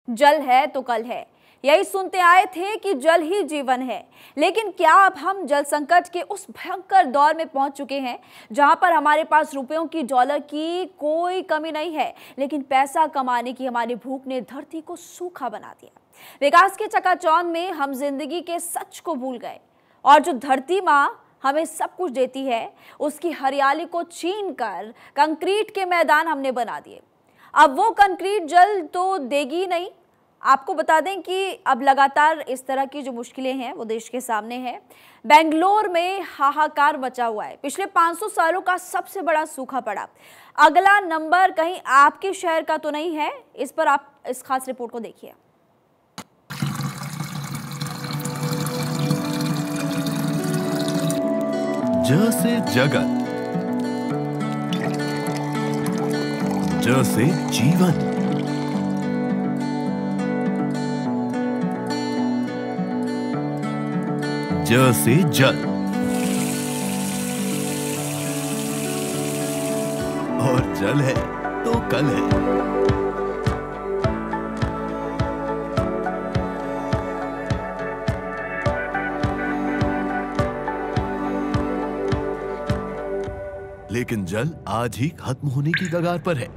जल है तो कल है, यही सुनते आए थे कि जल ही जीवन है। लेकिन क्या अब हम जल संकट के उस भयंकर दौर में पहुंच चुके हैं जहां पर हमारे पास रुपयों की डॉलर की कोई कमी नहीं है, लेकिन पैसा कमाने की हमारी भूख ने धरती को सूखा बना दिया। विकास के चकाचौंध में हम जिंदगी के सच को भूल गए और जो धरती माँ हमें सब कुछ देती है उसकी हरियाली को छीन कर कंक्रीट के मैदान हमने बना दिए। अब वो कंक्रीट जल तो देगी नहीं। आपको बता दें कि अब लगातार इस तरह की जो मुश्किलें हैं वो देश के सामने हैं। बेंगलोर में हाहाकार मचा हुआ है, पिछले 500 सालों का सबसे बड़ा सूखा पड़ा। अगला नंबर कहीं आपके शहर का तो नहीं है? इस पर आप इस खास रिपोर्ट को देखिए। ज से जगत, ज से जीवन, ज से जल और जल है तो कल है। लेकिन जल आज ही खत्म होने की कगार पर है।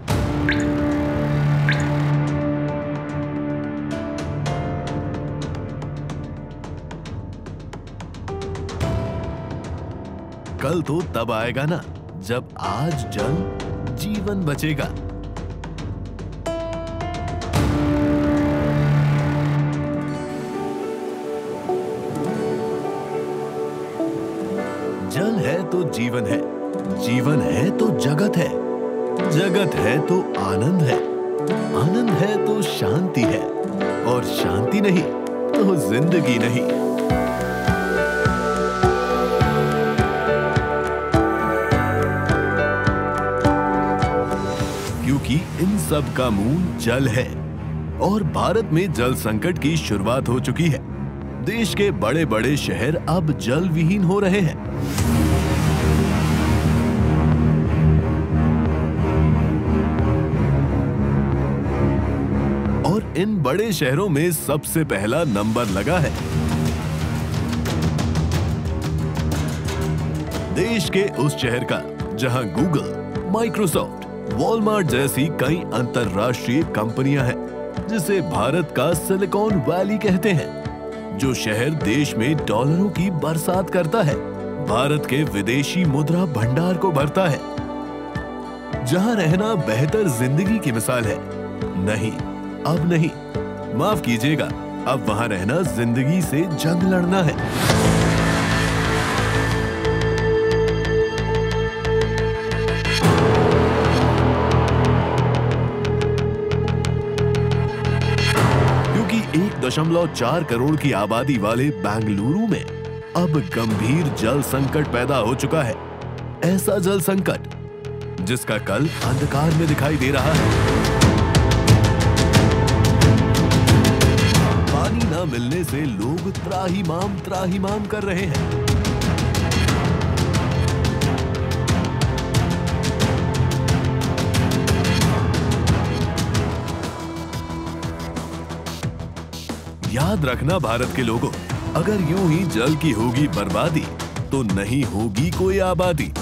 कल तो तब आएगा ना जब आज जल जीवन बचेगा। जल है तो जीवन है, जीवन है तो जगत है, जगत है तो आनंद है, आनंद है तो शांति है, और शांति नहीं तो जिंदगी नहीं। क्योंकि इन सब का मूल जल है और भारत में जल संकट की शुरुआत हो चुकी है। देश के बड़े बड़े शहर अब जल विहीन हो रहे हैं। और इन बड़े शहरों में सबसे पहला नंबर लगा है देश के उस शहर का जहां गूगल, माइक्रोसॉफ्ट, वॉलमार्ट जैसी कई अंतरराष्ट्रीय कंपनियां हैं, जिसे भारत का सिलिकॉन वैली कहते हैं। जो शहर देश में डॉलरों की बरसात करता है, भारत के विदेशी मुद्रा भंडार को भरता है, जहां रहना बेहतर जिंदगी की मिसाल है। नहीं, अब नहीं, माफ कीजिएगा, अब वहां रहना जिंदगी से जंग लड़ना है। क्योंकि 1.4 करोड़ की आबादी वाले बेंगलुरु में अब गंभीर जल संकट पैदा हो चुका है। ऐसा जल संकट जिसका कल अंधकार में दिखाई दे रहा है। न मिलने से लोग त्राहिमाम कर रहे हैं। याद रखना भारत के लोगों, अगर यूं ही जल की होगी बर्बादी तो नहीं होगी कोई आबादी।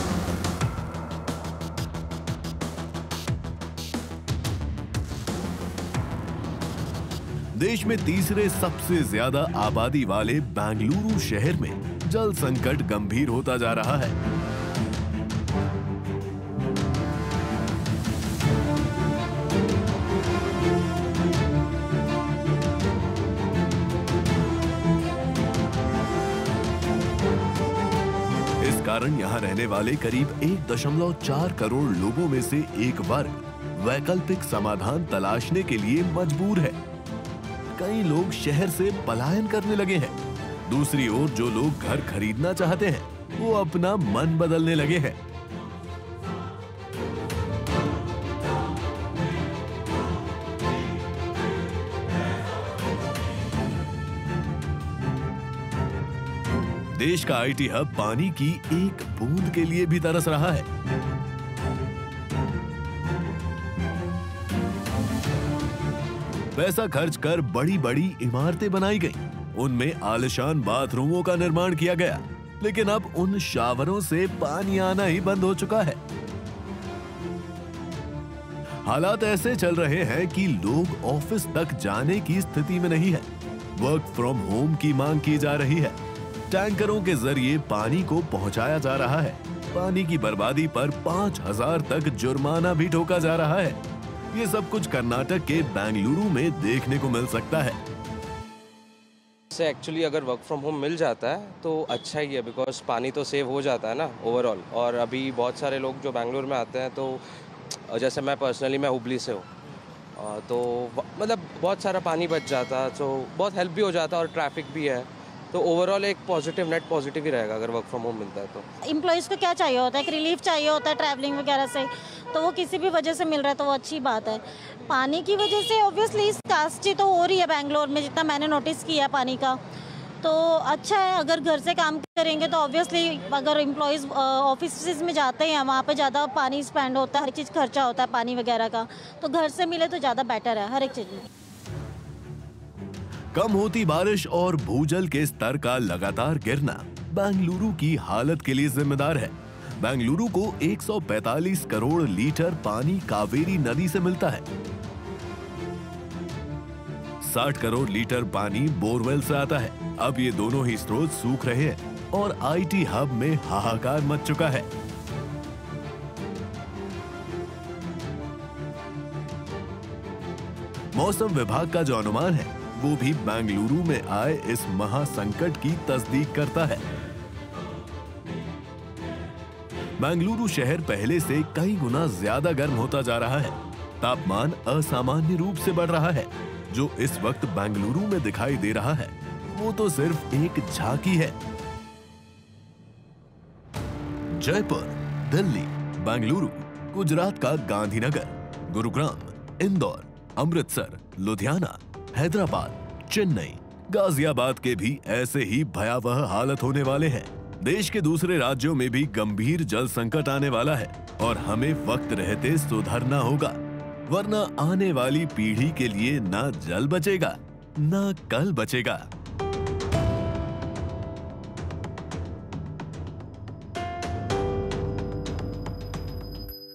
देश में तीसरे सबसे ज्यादा आबादी वाले बेंगलुरु शहर में जल संकट गंभीर होता जा रहा है। इस कारण यहां रहने वाले करीब 1.4 करोड़ लोगों में से एक वर्ग वैकल्पिक समाधान तलाशने के लिए मजबूर है। कई लोग शहर से पलायन करने लगे हैं। दूसरी ओर जो लोग घर खरीदना चाहते हैं वो अपना मन बदलने लगे हैं। देश का आईटी हब पानी की एक बूंद के लिए भी तरस रहा है। पैसा खर्च कर बड़ी बड़ी इमारतें बनाई गईं। उनमें आलीशान बाथरूमों का निर्माण किया गया, लेकिन अब उन शावरों से पानी आना ही बंद हो चुका है। हालात ऐसे चल रहे हैं कि लोग ऑफिस तक जाने की स्थिति में नहीं है। वर्क फ्रॉम होम की मांग की जा रही है। टैंकरों के जरिए पानी को पहुंचाया जा रहा है। पानी की बर्बादी पर 5,000 तक जुर्माना भी ठोका जा रहा है। ये सब कुछ कर्नाटक के बेंगलुरु में देखने को मिल सकता है। से एक्चुअली अगर वर्क फ्रॉम होम मिल जाता है तो अच्छा ही है, बिकॉज पानी तो सेव हो जाता है ना ओवरऑल। और अभी बहुत सारे लोग जो बेंगलुरु में आते हैं, तो जैसे मैं पर्सनली मैं हुबली से हूँ, तो मतलब बहुत सारा पानी बच जाता, तो बहुत हेल्प भी हो जाता और ट्रैफिक भी है। तो ओवरऑल एक पॉजिटिव नेट पॉजिटिव ही रहेगा अगर वर्क फ्रॉम होम मिलता है तो। एम्प्लॉयज़ को क्या चाहिए होता है, एक रिलीफ चाहिए होता है ट्रैवलिंग वगैरह से, तो वो किसी भी वजह से मिल रहा है तो वो अच्छी बात है। पानी की वजह से ऑब्वियसली स्कार्सिटी तो हो रही है बेंगलोर में, जितना मैंने नोटिस किया है पानी का, तो अच्छा है। अगर घर से काम करेंगे तो ऑब्वियसली अगर एम्प्लॉयज़ ऑफिस में जाते हैं, वहाँ पे ज़्यादा पानी स्पेंड होता है, हर चीज़ खर्चा होता है पानी वगैरह का, तो घर से मिले तो ज़्यादा बेटर है हर एक चीज़ में। कम होती बारिश और भूजल के स्तर का लगातार गिरना बेंगलुरु की हालत के लिए जिम्मेदार है। बेंगलुरु को 145 करोड़ लीटर पानी कावेरी नदी से मिलता है। 60 करोड़ लीटर पानी बोरवेल से आता है। अब ये दोनों ही स्रोत सूख रहे हैं और आईटी हब में हाहाकार मच चुका है। मौसम विभाग का जो अनुमान है वो भी बेंगलुरु में आए इस महासंकट की तस्दीक करता है। बेंगलुरु शहर पहले से कई गुना ज्यादा गर्म होता जा रहा है। तापमान असामान्य रूप से बढ़ रहा है। जो इस वक्त बेंगलुरु में दिखाई दे रहा है वो तो सिर्फ एक झांकी है। जयपुर, दिल्ली, बेंगलुरु, गुजरात का गांधीनगर, गुरुग्राम, इंदौर, अमृतसर, लुधियाना, हैदराबाद, चेन्नई, गाजियाबाद के भी ऐसे ही भयावह हालत होने वाले हैं। देश के दूसरे राज्यों में भी गंभीर जल संकट आने वाला है और हमें वक्त रहते सुधरना होगा, वरना आने वाली पीढ़ी के लिए ना जल बचेगा ना कल बचेगा।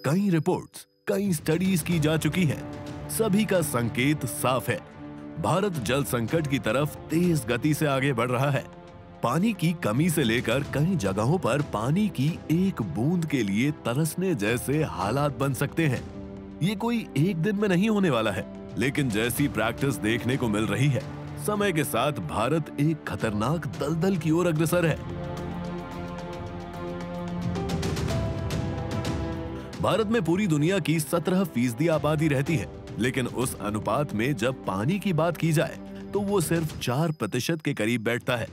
कई रिपोर्ट्स, कई स्टडीज की जा चुकी हैं। सभी का संकेत साफ है। भारत जल संकट की तरफ तेज गति से आगे बढ़ रहा है। पानी की कमी से लेकर कई जगहों पर पानी की एक बूंद के लिए तरसने जैसे हालात बन सकते हैं। ये कोई एक दिन में नहीं होने वाला है, लेकिन जैसी प्रैक्टिस देखने को मिल रही है, समय के साथ भारत एक खतरनाक दलदल की ओर अग्रसर है। भारत में पूरी दुनिया की 17% आबादी रहती है, लेकिन उस अनुपात में जब पानी की बात की जाए तो वो सिर्फ 4% के करीब बैठता है।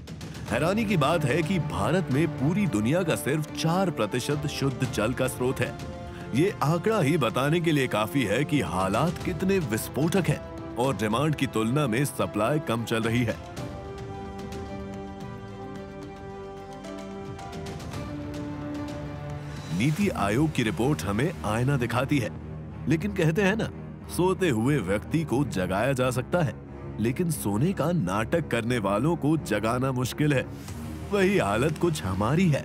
हैरानी की बात है कि भारत में पूरी दुनिया का सिर्फ 4% शुद्ध जल का स्रोत है। ये आंकड़ा ही बताने के लिए काफी है कि हालात कितने विस्फोटक हैं और डिमांड की तुलना में सप्लाई कम चल रही है। नीति आयोग की रिपोर्ट हमें आईना दिखाती है, लेकिन कहते हैं ना, सोते हुए व्यक्ति को जगाया जा सकता है, लेकिन सोने का नाटक करने वालों को जगाना मुश्किल है। वही हालत कुछ हमारी है।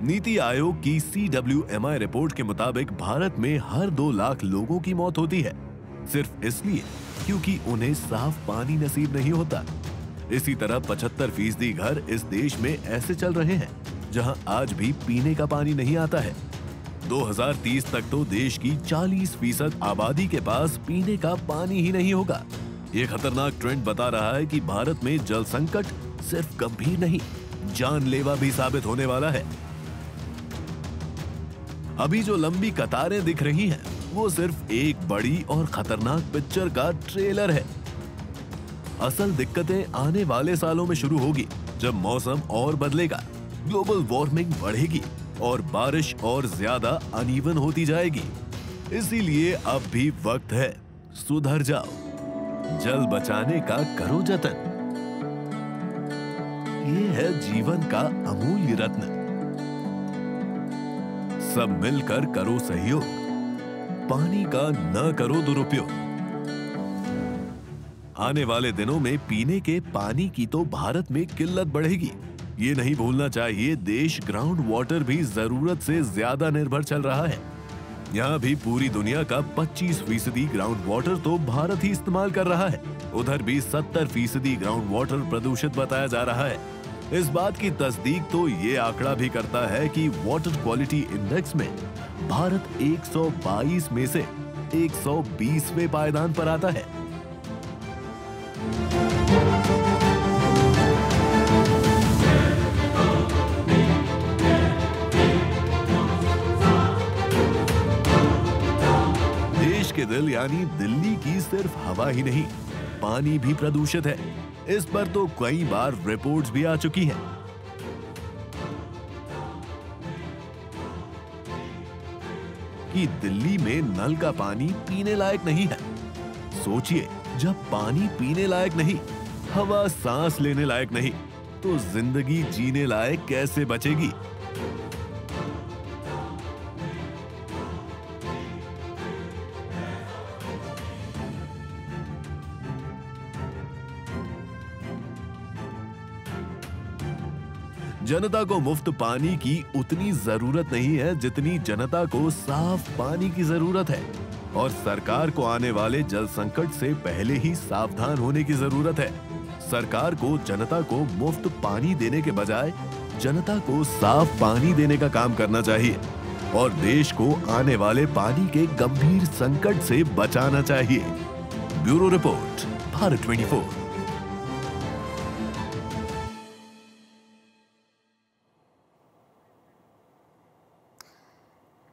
नीति आयोग की CWMI रिपोर्ट के मुताबिक भारत में हर 2 लाख लोगों की मौत होती है, सिर्फ इसलिए क्योंकि उन्हें साफ पानी नसीब नहीं होता। इसी तरह 75% घर इस देश में ऐसे चल रहे हैं जहां आज भी पीने का पानी नहीं आता है। 2030 तक तो देश की 40% आबादी के पास पीने का पानी ही नहीं होगा। ये खतरनाक ट्रेंड बता रहा है कि भारत में जल संकट सिर्फ गंभीर नहीं, जानलेवा भी साबित होने वाला है। अभी जो लंबी कतारें दिख रही हैं, वो सिर्फ एक बड़ी और खतरनाक पिक्चर का ट्रेलर है। असल दिक्कतें आने वाले सालों में शुरू होगी, जब मौसम और बदलेगा, ग्लोबल वार्मिंग बढ़ेगी और बारिश और ज्यादा अनइवन होती जाएगी। इसीलिए अब भी वक्त है, सुधर जाओ, जल बचाने का करो जतन। ये है जीवन का अमूल्य रत्न। सब मिलकर करो सहयोग, पानी का न करो दुरुपयोग। आने वाले दिनों में पीने के पानी की तो भारत में किल्लत बढ़ेगी। ये नहीं भूलना चाहिए, देश ग्राउंड वाटर भी जरूरत से ज्यादा निर्भर चल रहा है। यहाँ भी पूरी दुनिया का 25% ग्राउंड वाटर तो भारत ही इस्तेमाल कर रहा है। उधर भी 70% ग्राउंड वाटर प्रदूषित बताया जा रहा है। इस बात की तस्दीक तो ये आंकड़ा भी करता है कि वाटर क्वालिटी इंडेक्स में भारत 122 में से 120वें पायदान पर आता है। देश के दिल यानी दिल्ली की सिर्फ हवा ही नहीं, पानी भी प्रदूषित है। इस पर तो कई बार रिपोर्ट्स भी आ चुकी हैं। कि दिल्ली में नल का पानी पीने लायक नहीं है। सोचिए, जब पानी पीने लायक नहीं, हवा सांस लेने लायक नहीं, तो जिंदगी जीने लायक कैसे बचेगी? जनता को मुफ्त पानी की उतनी जरूरत नहीं है जितनी जनता को साफ पानी की जरूरत है। और सरकार को आने वाले जल संकट से पहले ही सावधान होने की जरूरत है। सरकार को जनता को मुफ्त पानी देने के बजाय जनता को साफ पानी देने का काम करना चाहिए और देश को आने वाले पानी के गंभीर संकट से बचाना चाहिए। Bureau report, Bharat 24।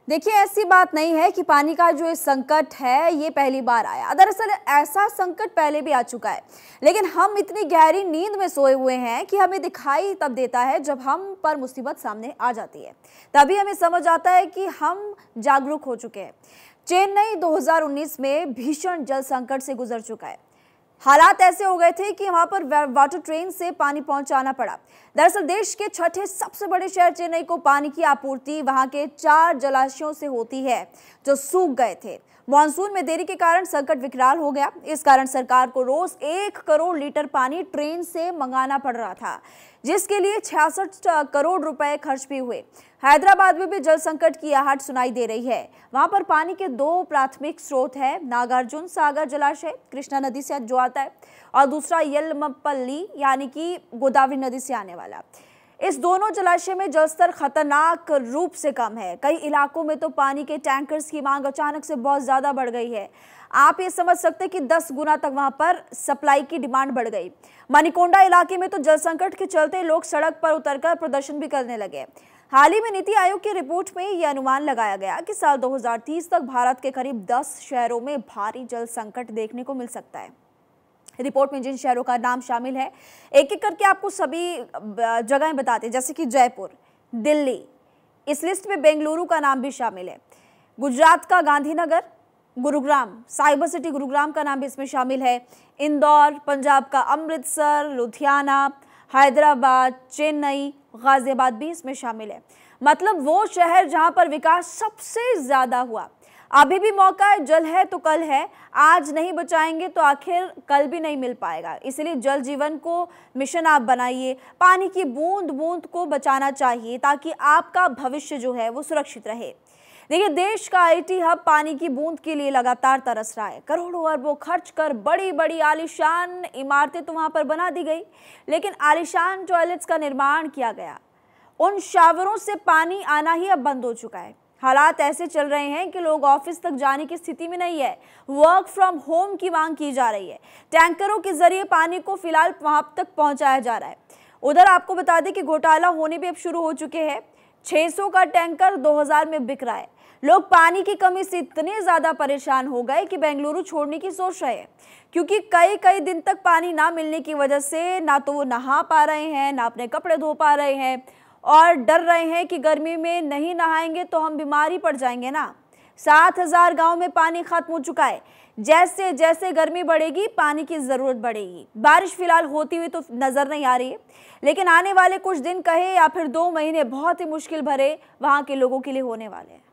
देखिए, ऐसी बात नहीं है कि पानी का जो संकट है ये पहली बार आया। दरअसल ऐसा संकट पहले भी आ चुका है, लेकिन हम इतनी गहरी नींद में सोए हुए हैं कि हमें दिखाई तब देता है जब हम पर मुसीबत सामने आ जाती है। तभी हमें समझ आता है कि हम जागरूक हो चुके हैं। चेन्नई 2019 में भीषण जल संकट से गुजर चुका है। हालात ऐसे हो गए थे कि वहां पर वाटर ट्रेन से पानी पहुंचाना पड़ा। दरअसल देश के छठे सबसे बड़े शहर चेन्नई को पानी की आपूर्ति वहां के 4 जलाशयों से होती है जो सूख गए थे। मॉनसून में देरी के कारण संकट विकराल हो गया। इस कारण सरकार को रोज 1 करोड़ लीटर पानी ट्रेन से मंगाना पड़ रहा था, जिसके लिए 66 करोड़ रुपए खर्च भी हुए। हैदराबाद में भी जल संकट की आहट सुनाई दे रही है। वहां पर पानी के 2 प्राथमिक स्रोत है, नागार्जुन सागर जलाशय कृष्णा नदी से जो आता है और दूसरा येलमपल्ली यानी कि गोदावरी नदी से आने वाला। इस दोनों जलाशय में जलस्तर खतरनाक रूप से कम है। कई इलाकों में तो पानी के टैंकर्स की मांग अचानक से बहुत ज्यादा बढ़ गई है। आप ये समझ सकते हैं कि 10 गुना तक वहां पर सप्लाई की डिमांड बढ़ गई। मणिकोंडा इलाके में तो जल संकट के चलते लोग सड़क पर उतरकर प्रदर्शन भी करने लगे। हाल ही में नीति आयोग की रिपोर्ट में यह अनुमान लगाया गया कि साल 2030 तक भारत के करीब 10 शहरों में भारी जल संकट देखने को मिल सकता है। रिपोर्ट में जिन शहरों का नाम शामिल है, एक एक करके आपको सभी जगहें बताते हैं, जैसे कि जयपुर, दिल्ली, इस लिस्ट में बेंगलुरु का नाम भी शामिल है, गुजरात का गांधीनगर, गुरुग्राम, साइबर सिटी गुरुग्राम का नाम भी इसमें शामिल है, इंदौर, पंजाब का अमृतसर, लुधियाना, हैदराबाद, चेन्नई, गाजियाबाद भी इसमें शामिल है। मतलब वो शहर जहां पर विकास सबसे ज्यादा हुआ। अभी भी मौका है, जल है तो कल है। आज नहीं बचाएंगे तो आखिर कल भी नहीं मिल पाएगा। इसलिए जल जीवन को मिशन आप बनाइए। पानी की बूंद बूंद को बचाना चाहिए ताकि आपका भविष्य जो है वो सुरक्षित रहे। देखिए, देश का आईटी हब पानी की बूंद के लिए लगातार तरस रहा है। करोड़ों अरबों खर्च कर बड़ी बड़ी आलीशान इमारतें तो वहां पर बना दी गई, लेकिन आलीशान टॉयलेट्स का निर्माण किया गया। उन शावरों से पानी आना ही अब बंद हो चुका है। हालात ऐसे चल रहे हैं कि लोग ऑफिस तक जाने की स्थिति में नहीं है। वर्क फ्रॉम होम की मांग की जा रही है। टैंकरों के जरिए पानी को फिलहाल वहां तक पहुंचाया जा रहा है। उधर आपको बता दें कि घोटाला होने भी अब शुरू हो चुके हैं। 600 का टैंकर 2000 में बिक रहा है। लोग पानी की कमी से इतने ज्यादा परेशान हो गए कि बेंगलुरु छोड़ने की सोच रहे हैं, क्योंकि कई दिन तक पानी ना मिलने की वजह से ना तो वो नहा पा रहे हैं, ना अपने कपड़े धो पा रहे हैं और डर रहे हैं कि गर्मी में नहीं नहाएंगे तो हम बीमार ही पड़ जाएंगे ना। 7000 गांव में पानी खत्म हो चुका है। जैसे जैसे गर्मी बढ़ेगी पानी की जरूरत बढ़ेगी। बारिश फिलहाल होती हुई तो नजर नहीं आ रही है, लेकिन आने वाले कुछ दिन कहे या फिर 2 महीने बहुत ही मुश्किल भरे वहां के लोगों के लिए होने वाले हैं।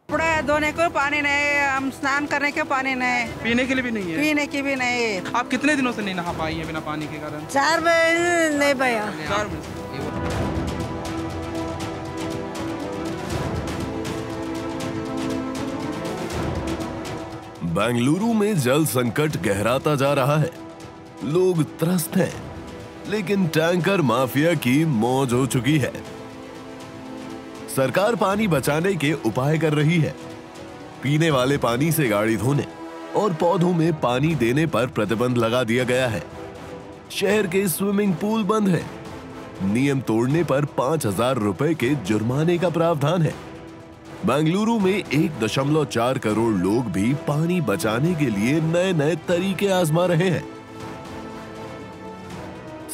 कपड़े धोने को पानी नहीं, हम स्नान करने के पानी नहीं, पीने के लिए भी नहीं है। पीने की भी नहीं। आप कितने दिनों से नहीं नहा पाई हैं बिना पानी के कारण? 4 महीने नहीं भैया। 4 महीने। बेंगलुरु में जल संकट गहराता जा रहा है। लोग त्रस्त हैं, लेकिन टैंकर माफिया की मौज हो चुकी है। सरकार पानी बचाने के उपाय कर रही है। पीने वाले पानी से गाड़ी धोने और पौधों में पानी देने पर प्रतिबंध लगा दिया गया है। शहर के स्विमिंग पूल बंद है। नियम तोड़ने पर 5,000 रुपए के जुर्माने का प्रावधान है। बेंगलुरु में 1.4 करोड़ लोग भी पानी बचाने के लिए नए नए तरीके आजमा रहे हैं।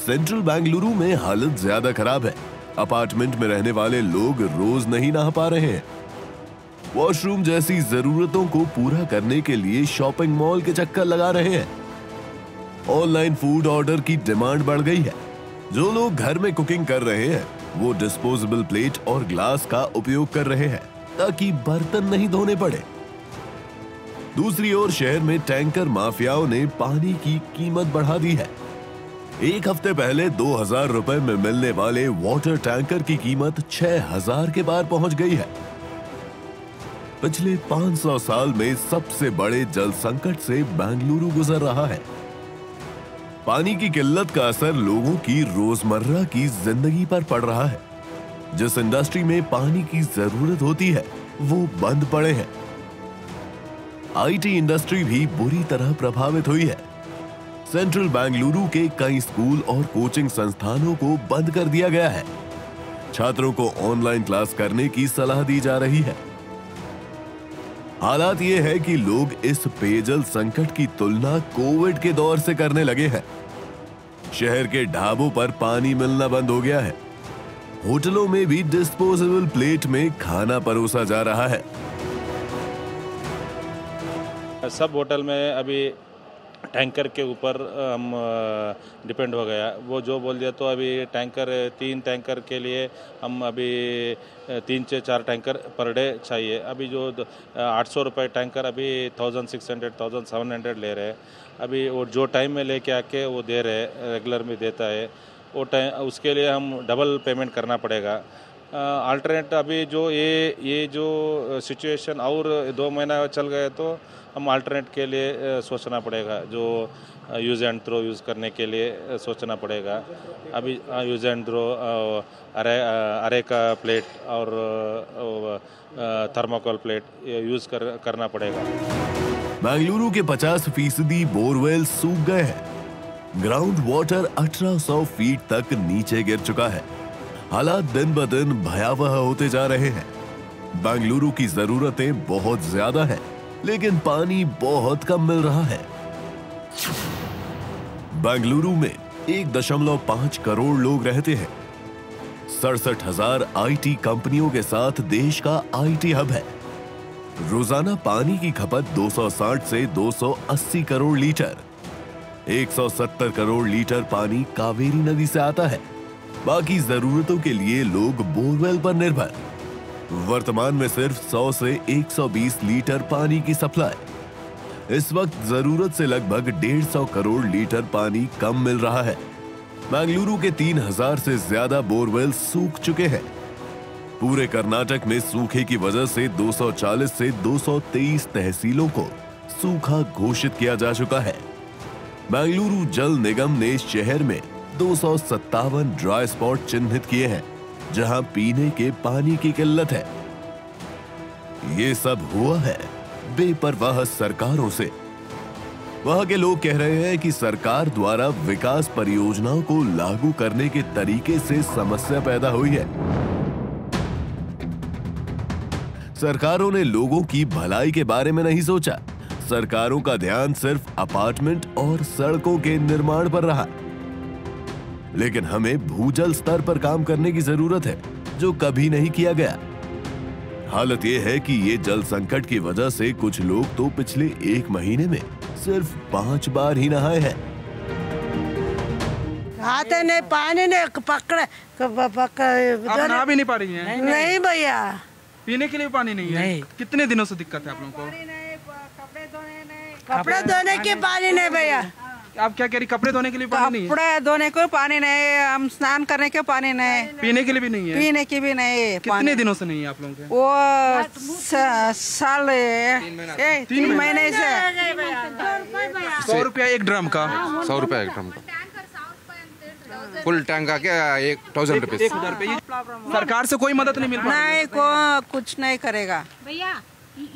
सेंट्रल बेंगलुरु में हालत ज्यादा खराब है। अपार्टमेंट में रहने वाले लोग रोज नहीं नहा पा रहे हैं। वॉशरूम जैसी जरूरतों को पूरा करने के लिए शॉपिंग मॉल के चक्कर लगा रहे हैं। ऑनलाइन फूड ऑर्डर की डिमांड बढ़ गई है। जो लोग घर में कुकिंग कर रहे हैं वो डिस्पोजेबल प्लेट और ग्लास का उपयोग कर रहे हैं ताकि बर्तन नहीं धोने पड़े। दूसरी ओर शहर में टैंकर माफियाओं ने पानी की कीमत बढ़ा दी है। एक हफ्ते पहले 2,000 रुपए में मिलने वाले वाटर टैंकर की कीमत 6,000 के पार पहुंच गई है। पिछले 500 साल में सबसे बड़े जल संकट से बेंगलुरु गुजर रहा है। पानी की किल्लत का असर लोगों की रोजमर्रा की जिंदगी पर पड़ रहा है। जिस इंडस्ट्री में पानी की जरूरत होती है वो बंद पड़े हैं। आईटी इंडस्ट्री भी बुरी तरह प्रभावित हुई है। सेंट्रल बेंगलुरु के कई स्कूल और कोचिंग संस्थानों को बंद कर दिया गया है। छात्रों को ऑनलाइन क्लास करने की सलाह दी जा रही है। हालात ये है कि लोग इस पेयजल संकट की तुलना कोविड के दौर से करने लगे हैं। शहर के ढाबों पर पानी मिलना बंद हो गया है। होटलों में भी डिस्पोजेबल प्लेट में खाना परोसा जा रहा है। सब होटल में अभी टैंकर के ऊपर हम डिपेंड हो गया। वो जो बोल दिया तो अभी टैंकर 3 टैंकर के लिए हम अभी 3 से 4 टैंकर पर डे चाहिए। अभी जो 800 रुपये टैंकर अभी 1600 1700 ले रहे हैं। अभी वो जो टाइम में लेके आके वो दे रहे हैं, रेगुलर में देता है वो टाइम, उसके लिए हम डबल पेमेंट करना पड़ेगा। अल्टरनेट अभी जो ये जो सिचुएशन और 2 महीना चल गए तो हम अल्टरनेट के लिए सोचना पड़ेगा। जो यूज़ एंड थ्रो यूज़ करने के लिए सोचना पड़ेगा। अभी यूज़ एंड थ्रो अरे का प्लेट और थर्मोकोल प्लेट यूज़ करना पड़ेगा। बेंगलुरु के 50% बोरवेल सूख गए हैं। ग्राउंड वाटर 1800 फीट तक नीचे गिर चुका है। हालात दिन ब दिन भयावह होते जा रहे हैं। बेंगलुरु की जरूरतें बहुत ज्यादा है, लेकिन पानी बहुत कम मिल रहा है। बेंगलुरु में 1.5 करोड़ लोग रहते हैं। 67,000 आईटी कंपनियों के साथ देश का आईटी हब है। रोजाना पानी की खपत 260 से 280 करोड़ लीटर। 170 करोड़ लीटर पानी कावेरी नदी से आता है। बाकी जरूरतों के लिए लोग बोरवेल पर निर्भर। वर्तमान में सिर्फ 100 से 120 लीटर पानी की सप्लाई। इस वक्त जरूरत से लगभग 150 करोड़ लीटर पानी कम मिल रहा है। बेंगलुरु के 3,000 से ज्यादा बोरवेल सूख चुके हैं। पूरे कर्नाटक में सूखे की वजह से 240 से 223 तहसीलों को सूखा घोषित किया जा चुका है। बेंगलुरु जल निगम ने शहर में 257 ड्राई स्पॉट चिन्हित किए हैं जहां पीने के पानी की किल्लत है। ये सब हुआ है बेपरवाह सरकारों से। वहां के लोग कह रहे हैं कि सरकार द्वारा विकास परियोजनाओं को लागू करने के तरीके से समस्या पैदा हुई है। सरकारों ने लोगों की भलाई के बारे में नहीं सोचा। सरकारों का ध्यान सिर्फ अपार्टमेंट और सड़कों के निर्माण पर रहा। लेकिन हमें भूजल स्तर पर काम करने की जरूरत है, जो कभी नहीं किया गया। हालत यह है कि ये जल संकट की वजह से कुछ लोग तो पिछले 1 महीने में सिर्फ 5 बार ही नहाए हैं। आते नहीं, पानी नहीं पकड़े आप नहा भी नहीं पा रही हैं? नहीं भैया, पीने के लिए पानी नहीं है? कितने दिनों से दिक्कत है आप लोगों को? कपड़े धोने के पानी नहीं भैया। आप क्या कह रही, कपड़े धोने के लिए पानी नहीं है? कपड़े धोने को पानी नहीं, हम स्नान करने के पानी नहीं, पीने के लिए भी नहीं है? पीने की भी नहीं। कितने दिनों से नहीं है आप लोगों के? वो साल 3 महीने से। 100 रुपया एक ड्रम का? 100 रुपया एक ड्रम का, फुल टैंक का क्या 1000 रुपीज। 1000 रुपये। सरकार से कोई मदद नहीं मिल पा रही? नहीं, को कुछ नहीं करेगा भैया,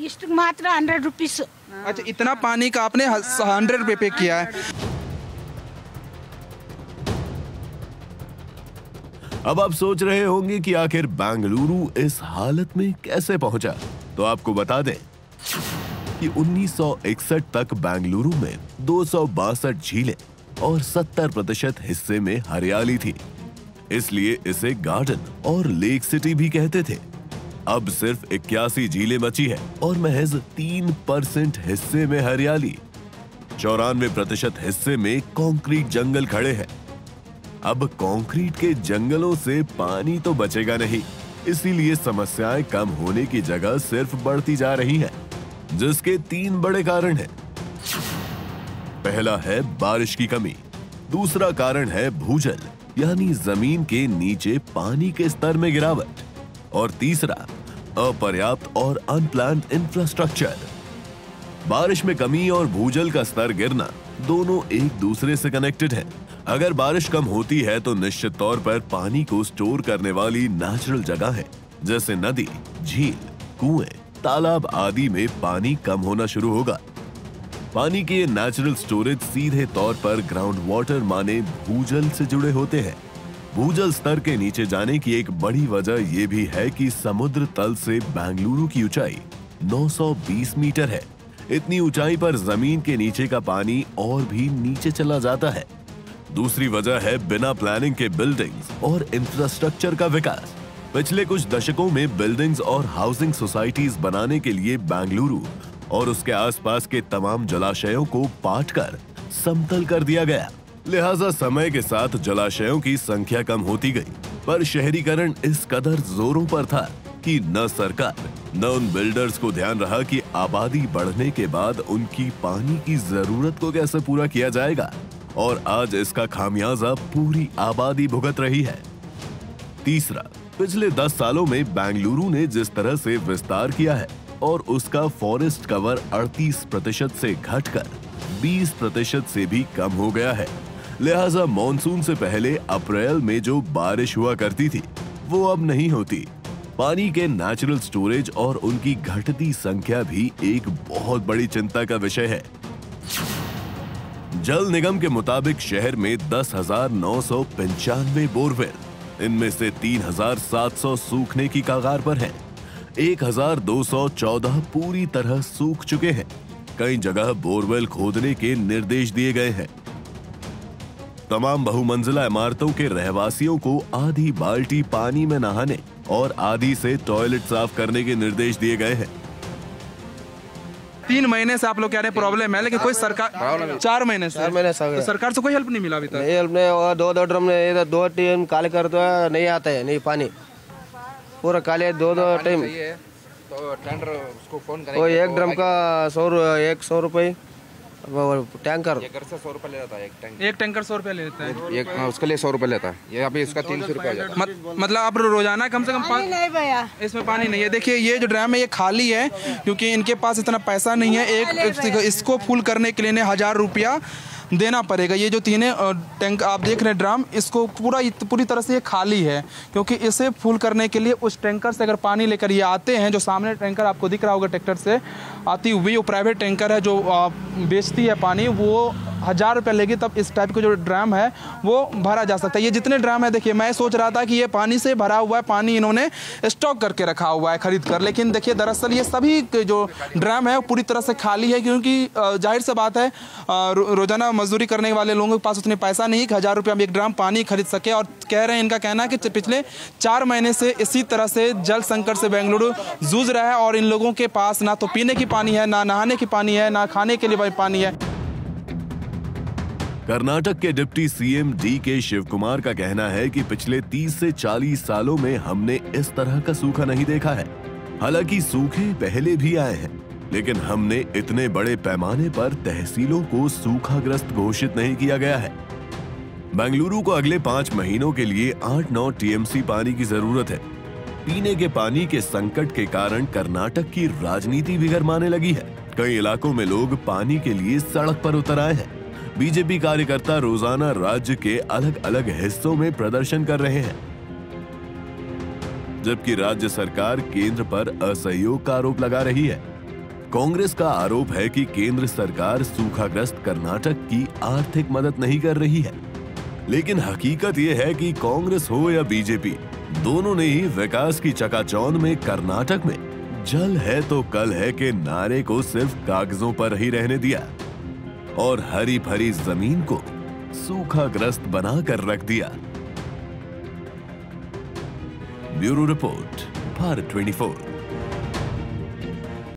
इष्ट मात्र 100 रुपीज। अच्छा, इतना पानी का आपने 100 रुपये पे किया है। अब आप सोच रहे होंगे कि आखिर बेंगलुरु इस हालत में कैसे पहुंचा, तो आपको बता दें कि 1961 तक बेंगलुरु में 262 झीलें और 70% हिस्से में हरियाली थी, इसलिए इसे गार्डन और लेक सिटी भी कहते थे। अब सिर्फ 81 झीलें बची है और महज 3% हिस्से में हरियाली। 94% हिस्से में कंक्रीट जंगल खड़े हैं। अब कंक्रीट के जंगलों से पानी तो बचेगा नहीं, इसीलिए समस्याएं कम होने की जगह सिर्फ बढ़ती जा रही हैं, जिसके 3 बड़े कारण हैं। पहला है बारिश की कमी, दूसरा कारण है भूजल यानी जमीन के नीचे पानी के स्तर में गिरावट, और तीसरा अपर्याप्त और अनप्लान्ड इंफ्रास्ट्रक्चर। बारिश में कमी और भूजल का स्तर गिरना दोनों एक दूसरे से कनेक्टेड हैं। अगर बारिश कम होती है तो निश्चित तौर पर पानी को स्टोर करने वाली नेचुरल जगह है जैसे नदी, झील, कुएं, तालाब आदि में पानी कम होना शुरू होगा। पानी के नेचुरल स्टोरेज सीधे तौर पर ग्राउंड वाटर माने भूजल से जुड़े होते हैं। भूजल स्तर के नीचे जाने की एक बड़ी वजह यह भी है कि समुद्र तल से बेंगलुरु की ऊंचाई 920 मीटर है। इतनी ऊंचाई पर जमीन के नीचे का पानी और भी नीचे चला जाता है। दूसरी वजह है बिना प्लानिंग के बिल्डिंग्स और इंफ्रास्ट्रक्चर का विकास। पिछले कुछ दशकों में बिल्डिंग्स और हाउसिंग सोसाइटीज बनाने के लिए बेंगलुरु और उसके आसपास के तमाम जलाशयों को पाटकर समतल कर दिया गया। लिहाजा समय के साथ जलाशयों की संख्या कम होती गई, पर शहरीकरण इस कदर जोरों पर था कि न सरकार न उन बिल्डर्स को ध्यान रहा कि आबादी बढ़ने के बाद उनकी पानी की जरूरत को कैसे पूरा किया जाएगा, और आज इसका खामियाजा पूरी आबादी भुगत रही है। तीसरा, पिछले 10 सालों में बेंगलुरु ने जिस तरह से विस्तार किया है और उसका फॉरेस्ट कवर 38% से घटकर 20% से भी कम हो गया है, लिहाजा मॉनसून से पहले अप्रैल में जो बारिश हुआ करती थी वो अब नहीं होती। पानी के नेचुरल स्टोरेज और उनकी घटती संख्या भी एक बहुत बड़ी चिंता का विषय है। जल निगम के मुताबिक शहर में 10,995 बोरवेल, इनमें से 3,700 सूखने की कगार पर हैं। 1,214 पूरी तरह सूख चुके हैं। कई जगह बोरवेल खोदने के निर्देश दिए गए हैं। तमाम बहुमंजिला इमारतों के रहवासियों को आधी बाल्टी पानी में नहाने और आधी से टॉयलेट साफ करने के निर्देश दिए गए हैं। 3 महीने से आप लोग कह रहे हैं प्रॉब्लम है, लेकिन कोई सरकार 4 महीने से तो सरकार से कोई हेल्प नहीं मिला अभी तक? नहीं हेल्प नहीं। 2 ड्रम ने 2 टाइम काले कर दो, नहीं आता है, नहीं पानी पूरा काले 2 टाइम। तो टेंडर उसको फोन करेंगे। वो एक ड्रम का 100 रुपये टैंकर। ये घर से 100 रुपये लेता है एक टैंक। एक टैंकर 100 रुपये लेता है। उसके लिए 100 रुपये लेता है। ये अभी इसका 300 रुपये जाता है। मतलब आप रोजाना कम से कम नहीं भैया, इसमें पानी नहीं है। देखिए ये जो ड्रम है ये खाली है क्योंकि इनके पास इतना पैसा नहीं है। एक इसको फुल करने के लिए 1000 रुपया देना पड़ेगा। ये जो 3 टैंक आप देख रहे हैं ड्रम, इसको पूरी तरह से ये खाली है क्योंकि इसे फुल करने के लिए उस टैंकर से अगर पानी लेकर ये आते हैं, जो सामने टैंकर आपको दिख रहा होगा ट्रैक्टर से आती हुई, वो प्राइवेट टैंकर है जो बेचती है पानी, वो 1000 रुपये लेगी तब इस टाइप के जो ड्रम है वो भरा जा सकता है। ये जितने ड्रम है, देखिए मैं सोच रहा था कि ये पानी से भरा हुआ है, पानी इन्होंने स्टॉक करके रखा हुआ है खरीद कर, लेकिन देखिए दरअसल ये सभी जो ड्रम है वो पूरी तरह से खाली है क्योंकि जाहिर सी बात है रोजाना मजदूरी करने वाले लोगों के पास उतने पैसा नहीं कि 1000 रुपये में एक ड्रम पानी खरीद सके। और कह रहे हैं, इनका कहना है कि पिछले 4 महीने से इसी तरह से जल संकट से बेंगलुरु जूझ रहा है और इन लोगों के पास ना तो पीने की पानी है, ना नहाने की पानी है, ना खाने के लिए पानी है। कर्नाटक के deputy CM DK Shiv Kumar का कहना है कि पिछले 30 से 40 सालों में हमने इस तरह का सूखा नहीं देखा है। हालांकि सूखे पहले भी आए हैं, लेकिन हमने इतने बड़े पैमाने पर तहसीलों को सूखाग्रस्त घोषित नहीं किया गया है। बेंगलुरु को अगले 5 महीनों के लिए 8-9 टीएमसी पानी की जरूरत है। पीने के पानी के संकट के कारण कर्नाटक की राजनीति भी गरमाने लगी है। कई इलाकों में लोग पानी के लिए सड़क पर उतर आए हैं। बीजेपी कार्यकर्ता रोजाना राज्य के अलग अलग हिस्सों में प्रदर्शन कर रहे हैं, जबकि राज्य सरकार केंद्र पर असहयोग का आरोप लगा रही है। कांग्रेस का आरोप है कि केंद्र सरकार सूखाग्रस्त कर्नाटक की आर्थिक मदद नहीं कर रही है, लेकिन हकीकत यह है कि कांग्रेस हो या बीजेपी, दोनों ने ही विकास की चकाचौंध में कर्नाटक में जल है तो कल है के नारे को सिर्फ कागजों पर ही रहने दिया और हरी भरी जमीन को सूखाग्रस्त बनाकर रख दिया। Bureau report, Bharat 24।